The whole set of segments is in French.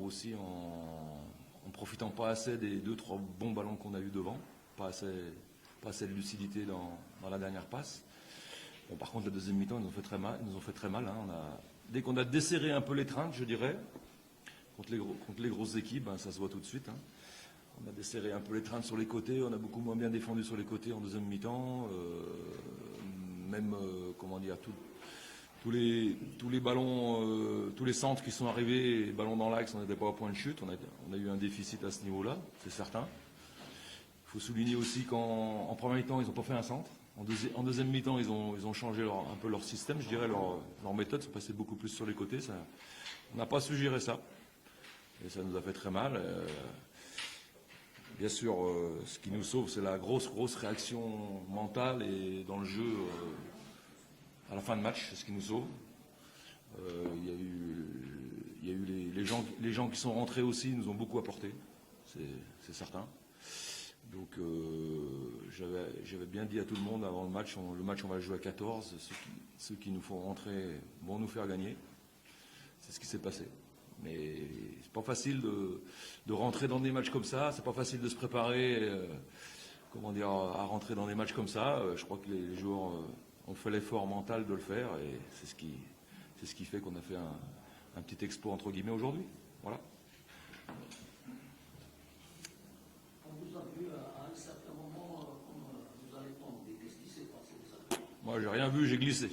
aussi en profitant pas assez des 2-3 bons ballons qu'on a eu devant, pas assez de lucidité dans la dernière passe. Bon, par contre, la deuxième mi-temps, ils nous ont fait très mal. Hein. Dès qu'on a desserré un peu l'étreinte, je dirais, contre les grosses équipes, ben, ça se voit tout de suite. Hein. On a desserré un peu l'étreinte sur les côtés, on a beaucoup moins bien défendu sur les côtés en deuxième mi-temps. Même, comment dire, tous les ballons, tous les centres qui sont arrivés, les ballons dans l'axe, on n'était pas au point de chute. On a eu un déficit à ce niveau-là, c'est certain. Il faut souligner aussi qu'en première mi-temps, ils n'ont pas fait un centre. En deuxième mi-temps, ils ont changé un peu leur système, je dirais, leur méthode, sont passés beaucoup plus sur les côtés. On n'a pas su gérer ça. Et ça nous a fait très mal. Bien sûr, ce qui nous sauve, c'est la grosse réaction mentale et dans le jeu à la fin de match, c'est ce qui nous sauve. Il y a eu les gens qui sont rentrés aussi, nous ont beaucoup apporté, c'est certain. Donc j'avais bien dit à tout le monde avant le match on va le jouer à 14, ceux qui nous font rentrer vont nous faire gagner. C'est ce qui s'est passé. Mais c'est pas facile de rentrer dans des matchs comme ça, c'est pas facile de se préparer à rentrer dans des matchs comme ça. Je crois que les joueurs ont fait l'effort mental de le faire et c'est ce qui fait qu'on a fait un petit exploit entre guillemets aujourd'hui. Voilà. Moi, j'ai rien vu, j'ai glissé.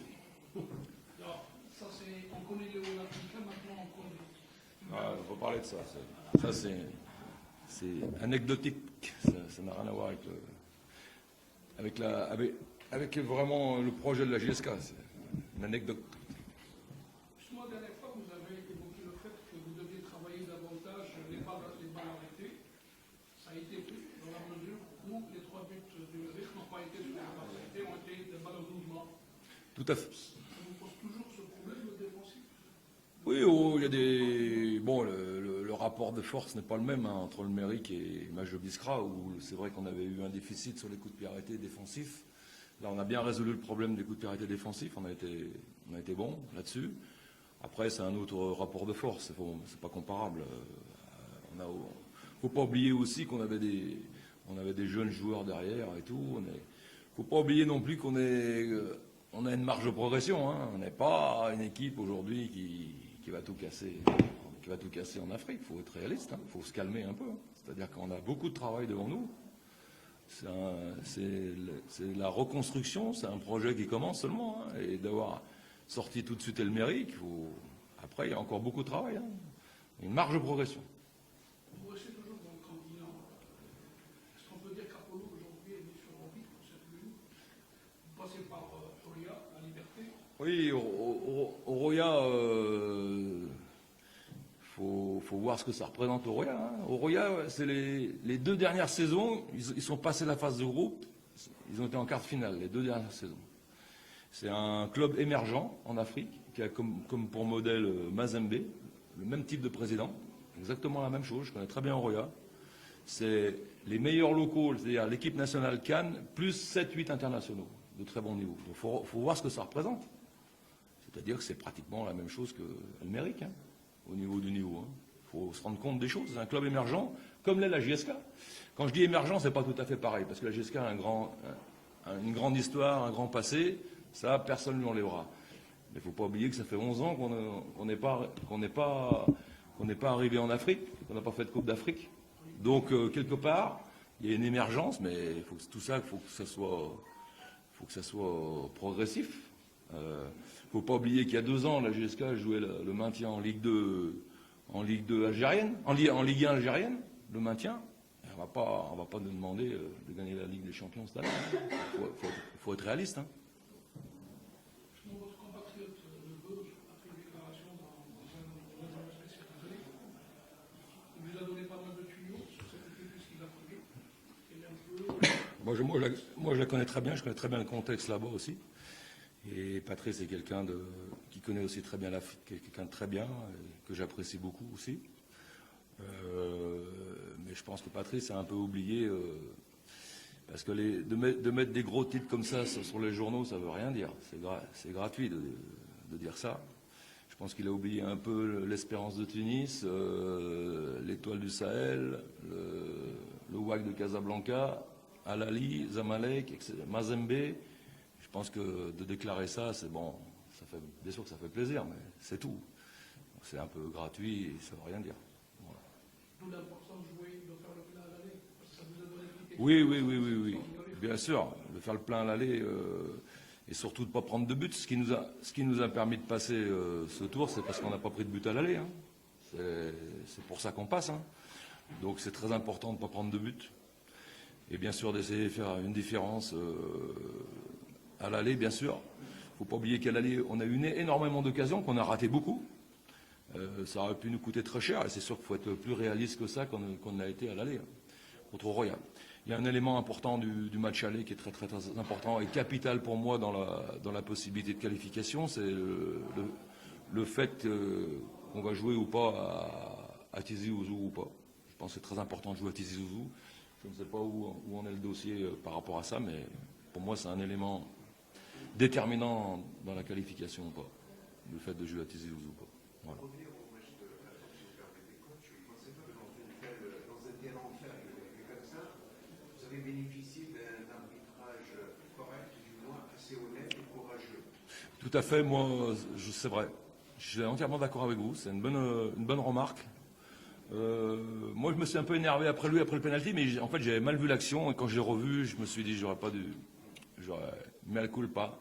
Ça, c'est, on connaît les Olympiques, maintenant on connaît. Ah, on va parler de ça. Ça, c'est anecdotique. Ça n'a rien à voir avec vraiment le projet de la JSK. C'est une anecdote. Justement, la dernière fois, vous avez évoqué le fait que vous deviez travailler davantage les balles arrêtées. Ça a été fait dans la mesure où les 3 buts du risque n'ont pas été sur les balles arrêtées, ont été des balles au mouvement. Tout à fait. Ça vous pose toujours ce problème de défensif? Oui, il y a des. Bon, le rapport de force n'est pas le même entre le Méric et Majo Biskra, où c'est vrai qu'on avait eu un déficit sur les coups de pied arrêtés défensifs. Là, on a bien résolu le problème des coups de pied arrêtés défensifs, on a été bon là-dessus. Après, c'est un autre rapport de force, c'est pas comparable. Il ne faut pas oublier aussi qu'on avait des jeunes joueurs derrière et tout. Il ne faut pas oublier non plus qu'on a une marge de progression. Hein. On n'est pas une équipe aujourd'hui qui va tout casser en Afrique. Il faut être réaliste, il faut se calmer un peu. Hein. C'est-à-dire qu'on a beaucoup de travail devant nous. C'est la reconstruction, c'est un projet qui commence seulement. Hein. Et d'avoir sorti tout de suite El Méric, après il y a encore beaucoup de travail. Hein. Une marge de progression. Vous restez toujours dans le continent. Est-ce qu'on peut dire qu'Apollo aujourd'hui est mis sur orbite pour cette lune? Vous passez par Oroya, la Liberté. Oui, Oroya, faut voir ce que ça représente Oroya. Hein. Oroya, c'est les 2 dernières saisons, ils sont passés la phase de groupe, ils ont été en quart de finale, les 2 dernières saisons. C'est un club émergent en Afrique, qui a comme pour modèle Mazembe, le même type de président, exactement la même chose, je connais très bien Oroya. C'est les meilleurs locaux, c'est-à-dire l'équipe nationale Cannes, plus 7-8 internationaux de très bon niveau. Donc il faut voir ce que ça représente. C'est-à-dire que c'est pratiquement la même chose que le Méric, hein, au niveau du niveau. Il faut se rendre compte des choses. C'est un club émergent, comme l'est la JSK. Quand je dis émergent, c'est pas tout à fait pareil, parce que la JSK a une grande histoire, un grand passé, ça, personne ne lui enlèvera. Mais il ne faut pas oublier que ça fait 11 ans qu'on n'est pas arrivé en Afrique, qu'on n'a pas fait de Coupe d'Afrique. Donc, quelque part, il y a une émergence, mais tout ça, il faut que ça soit progressif. Il ne faut pas oublier qu'il y a 2 ans, la GSK jouait le maintien en Ligue 2, algérienne, en Ligue 1 algérienne, le maintien. On ne va pas nous demander de gagner la Ligue des Champions cette année. Il faut être réaliste. Hein. Votre compatriote Leboeuf a fait une déclaration dans un spécial télé. Il vous a donné pas mal de tuyaux sur cette équipe puisqu'il a connu. Moi, je la connais très bien, je connais très bien le contexte là-bas aussi. Et Patrice est quelqu'un qui connaît aussi très bien l'Afrique, quelqu'un de très bien, que j'apprécie beaucoup aussi. Mais je pense que Patrice a un peu oublié, parce que de mettre des gros titres comme ça sur les journaux, ça ne veut rien dire. C'est gratuit de dire ça. Je pense qu'il a oublié un peu l'Espérance de Tunis, l'Étoile du Sahel, le WAC de Casablanca, Al Ahly, Zamalek, Mazembe. Je pense que de déclarer ça, c'est bon. Bien sûr que ça fait plaisir, mais c'est tout. C'est un peu gratuit et ça ne veut rien dire. Voilà. D'où l'importance de jouer, de faire le plein à l'aller, parce que ça vous a donné une Oui. Bien sûr, de faire le plein à l'aller et surtout de ne pas prendre de but. Ce qui nous a permis de passer ce tour, c'est parce qu'on n'a pas pris de but à l'aller. Hein. C'est pour ça qu'on passe. Hein. Donc c'est très important de ne pas prendre de but. Et bien sûr d'essayer de faire une différence à l'aller, bien sûr. Il ne faut pas oublier qu'à l'aller, on a eu énormément d'occasions, qu'on a raté beaucoup. Ça aurait pu nous coûter très cher, et c'est sûr qu'il faut être plus réaliste que ça qu'on l'a été à l'aller, contre Royal. Il y a un élément important du match aller qui est très, très, très important et capital pour moi dans la possibilité de qualification, c'est le fait qu'on va jouer ou pas à Tizi Ouzou ou pas. Je pense que c'est très important de jouer à Tizi Ouzou. Je ne sais pas où en est le dossier par rapport à ça, mais pour moi c'est un élément déterminant dans la qualification ou pas, le fait de jouer à Tizi Ouzou ou pas. Voilà. Bénéficier d'un arbitrage correct, du moins assez honnête et courageux. Tout à fait, moi, c'est vrai. Je suis entièrement d'accord avec vous, c'est une bonne remarque. Moi, je me suis un peu énervé après le pénalty, mais en fait, j'avais mal vu l'action, et quand je l'ai revu, je me suis dit, j'aurais mis le culpa,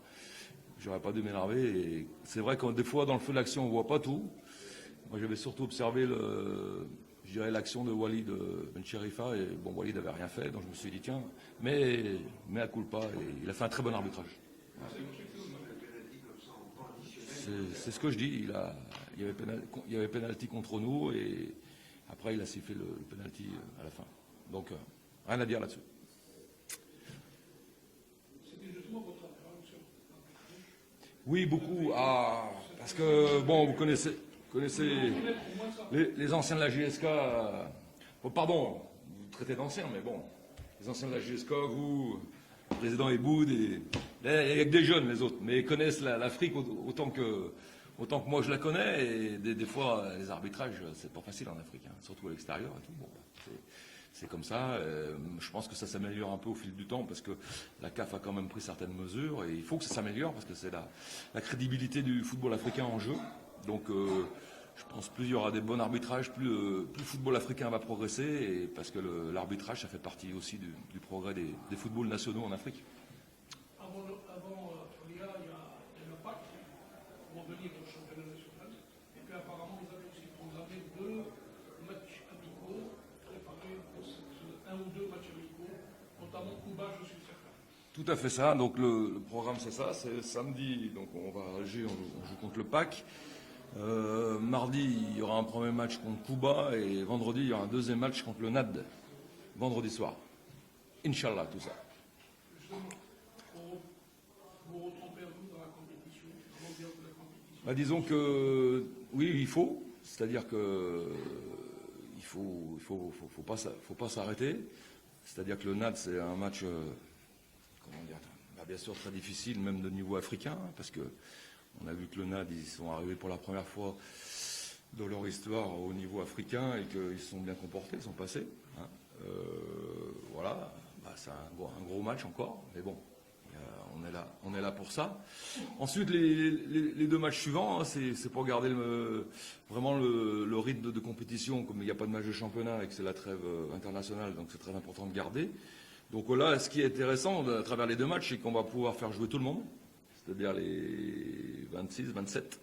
j'aurais pas dû m'énerver, et c'est vrai que des fois, dans le feu de l'action, on voit pas tout. Moi, j'avais surtout observé l'action de Walid Ben Cherifa, et bon, Walid n'avait rien fait, donc je me suis dit, tiens, mais à culpa, et il a fait un très bon arbitrage. C'est ce que je dis, il y avait pénalty contre nous, et après il a sifflé le pénalty à la fin. Donc, rien à dire là-dessus. C'était justement votre intervention. Oui, beaucoup. Parce que, bon, vous connaissez les anciens de la GSK. Pardon, vous traitez d'anciens, mais bon, les anciens de la GSK, vous, le président Eboud, il n'y a que des jeunes, les autres, mais ils connaissent l'Afrique autant que moi je la connais, et des fois, les arbitrages, c'est pas facile en Afrique, hein, surtout à l'extérieur et tout. Bon, c'est comme ça. Je pense que ça s'améliore un peu au fil du temps parce que la CAF a quand même pris certaines mesures et il faut que ça s'améliore parce que c'est la crédibilité du football africain en jeu. Donc je pense plus il y aura des bons arbitrages, plus le football africain va progresser et parce que l'arbitrage ça fait partie aussi du progrès des footballs nationaux en Afrique. Avant l'IA, il y a le PAC pour venir au championnat national. Et puis apparemment, vous avez aussi programmé 2 matchs amicaux préparés pour un ou 2 matchs amicaux, notamment Cuba, je suis certain. Tout à fait ça. Donc le programme c'est ça. C'est samedi. Donc on va à Alger, on joue contre le PAC. Mardi, il y aura un premier match contre Cuba et vendredi, il y aura un deuxième match contre le NAD. Vendredi soir. Inch'Allah, tout ça. Justement, vous retrompez-vous dans la compétition, dans l'ambiance de la compétition? Bah, disons que oui, il faut. C'est-à-dire que il faut pas s'arrêter. C'est-à-dire que le NAD, c'est un match, comment dire, bah, bien sûr très difficile, même de niveau africain, parce que on a vu que le NAD, ils sont arrivés pour la première fois dans leur histoire au niveau africain et qu'ils se sont bien comportés, ils sont passés. Hein. Voilà, bah, c'est un gros match encore, mais bon, on est là pour ça. Ensuite, les 2 matchs suivants, hein, c'est pour garder vraiment le rythme de compétition, comme il n'y a pas de match de championnat et que c'est la trêve internationale, donc c'est très important de garder. Donc là, ce qui est intéressant à travers les 2 matchs, c'est qu'on va pouvoir faire jouer tout le monde. C'est-à-dire les 26, 27,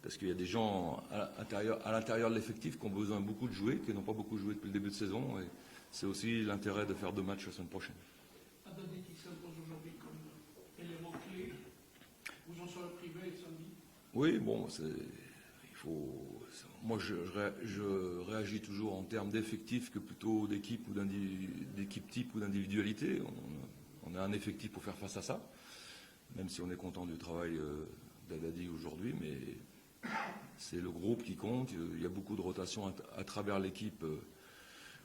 parce qu'il y a des gens à l'intérieur de l'effectif qui ont besoin beaucoup de jouer, qui n'ont pas beaucoup joué depuis le début de saison, et c'est aussi l'intérêt de faire 2 matchs la semaine prochaine. Haddadi qui s'impose aujourd'hui comme élément clé, vous en serez privé samedi? Oui, bon, moi je réagis toujours en termes d'effectifs que plutôt d'équipe type ou d'individualité. On a un effectif pour faire face à ça. Même si on est content du travail d'Haddadi aujourd'hui, mais c'est le groupe qui compte. Il y a beaucoup de rotations à travers l'équipe.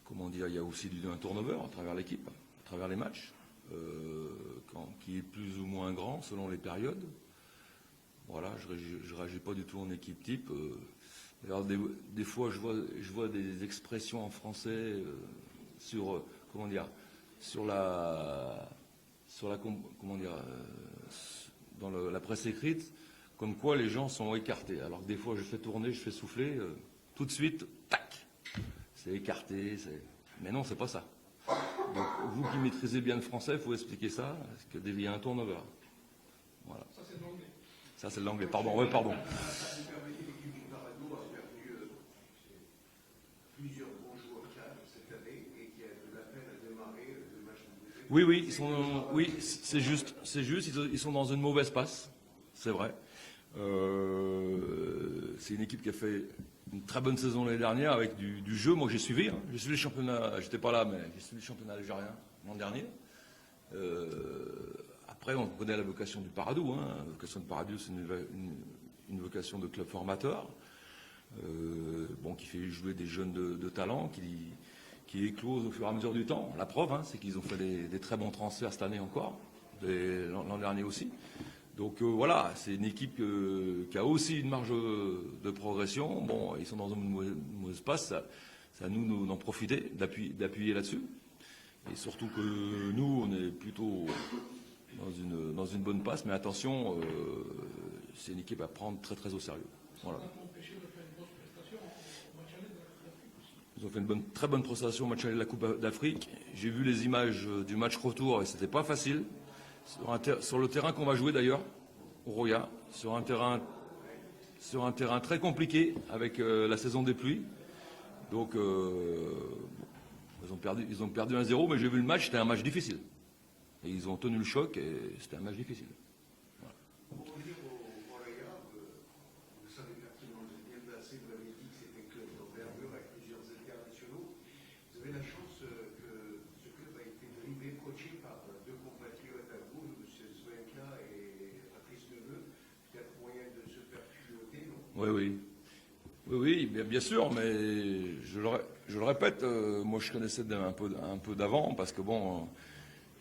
Comment dire, il y a aussi un turnover à travers l'équipe, à travers les matchs, qui est plus ou moins grand selon les périodes. Voilà, je réagis pas du tout en équipe type. Alors des fois, je vois des expressions en français sur comment dire, comment dire, dans la presse écrite, comme quoi les gens sont écartés. Alors que des fois, je fais tourner, je fais souffler, tout de suite, tac, c'est écarté. Mais non, c'est pas ça. Donc, vous qui maîtrisez bien le français, il faut expliquer ça, parce que il y a un turnover. Voilà. Ça, c'est de l'anglais. Ça, c'est de l'anglais. Pardon, ouais, pardon. Vous permettez, l'équipe du Parado a perdu plusieurs bons joueurs cadres cette année et qui a de la peine à démarrer le match de Oui, oui, c'est juste. Ils sont dans une mauvaise passe, c'est vrai. C'est une équipe qui a fait une très bonne saison l'année dernière avec du jeu. Moi, j'ai suivi. J'ai suivi les championnats. J'étais pas là, mais j'ai suivi le championnat algérien l'an dernier. Après, on connaît la vocation du Paradou. La vocation du Paradou, c'est une vocation de club formateur, qui fait jouer des jeunes de talent, qui éclosent au fur et à mesure du temps. La preuve, c'est qu'ils ont fait des très bons transferts cette année encore, l'an dernier aussi. Donc voilà, c'est une équipe qui a aussi une marge de progression. Bon, ils sont dans un mauvais espace, c'est à nous d'en profiter, d'appuyer là-dessus. Et surtout que nous, on est plutôt dans une bonne passe, mais attention, c'est une équipe à prendre très très au sérieux. Voilà. Ils ont fait une très bonne prestation au match aller de la Coupe d'Afrique. J'ai vu les images du match retour et c'était pas facile. Sur le terrain qu'on va jouer d'ailleurs, au Roya, sur un terrain très compliqué avec la saison des pluies. Donc ils ont perdu 1-0, mais j'ai vu le match, c'était un match difficile. Et ils ont tenu le choc et c'était un match difficile. Voilà. Pour revenir au Roya, vous savez pertinemment, vous êtes bien placé, vous l'avez dit que c'était un club d'envergure avec plusieurs internationaux. Vous avez la chance que ce club a été drivé, coaché par deux compatriotes à vous, M. Zwenka et Patrice Neveu. Peut-être moyen de se faire piloter, non? Oui, bien sûr, mais je le répète, moi je connaissais un peu d'avant parce que bon,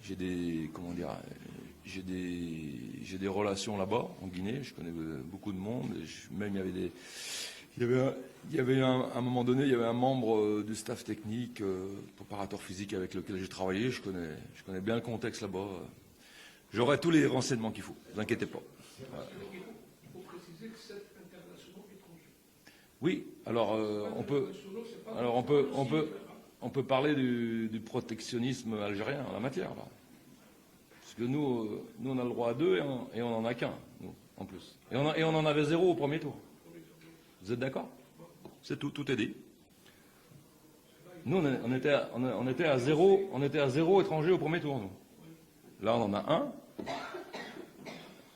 j'ai des relations là-bas en Guinée, je connais beaucoup de monde, et même il y avait à un moment donné, il y avait un membre du staff technique, préparateur physique avec lequel j'ai travaillé, je connais bien le contexte là-bas. J'aurai tous les renseignements qu'il faut, ne vous inquiétez pas. Voilà. Il faut préciser que 7 internationaux étrangers. Oui, alors on peut parler du protectionnisme algérien en la matière. Là. Parce que nous on a le droit à 2 et on n'en a qu'un, nous, en plus. Et on en avait 0 au premier tour. Vous êtes d'accord? C'est tout est dit. Nous on était à 0 étrangers au premier tour, nous. Là on en a 1.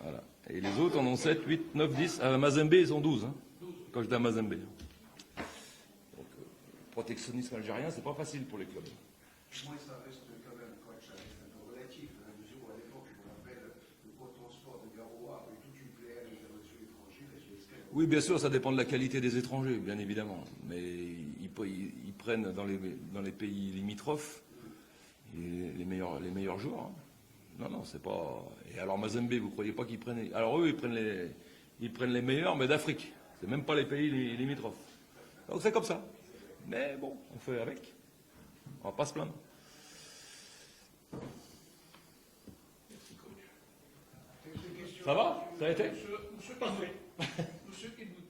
Voilà. Et les autres en ont 7, 8, 9, 10. À Mazembe, ils ont 12. Quand j'étais à Mazembe. Donc, protectionnisme algérien, c'est pas facile pour les clubs. Moi, ça reste quand même, ça reste un peu relatif, dans la mesure où à l'époque, je me rappelle, le pôle transport de Garoua avait toute une pléiade d'internationaux étrangers. Oui, bien sûr, ça dépend de la qualité des étrangers, bien évidemment. Mais ils prennent dans les pays limitrophes les meilleurs joueurs. Non, c'est pas. Et alors Mazembe, vous croyez pas qu'ils prennent. Alors eux, ils prennent les meilleurs, mais d'Afrique. C'est même pas les pays limitrophes. Donc c'est comme ça. Mais bon, on fait avec. On va pas se plaindre. Ça va? Ça a été? Monsieur Parfait. Monsieur Ibn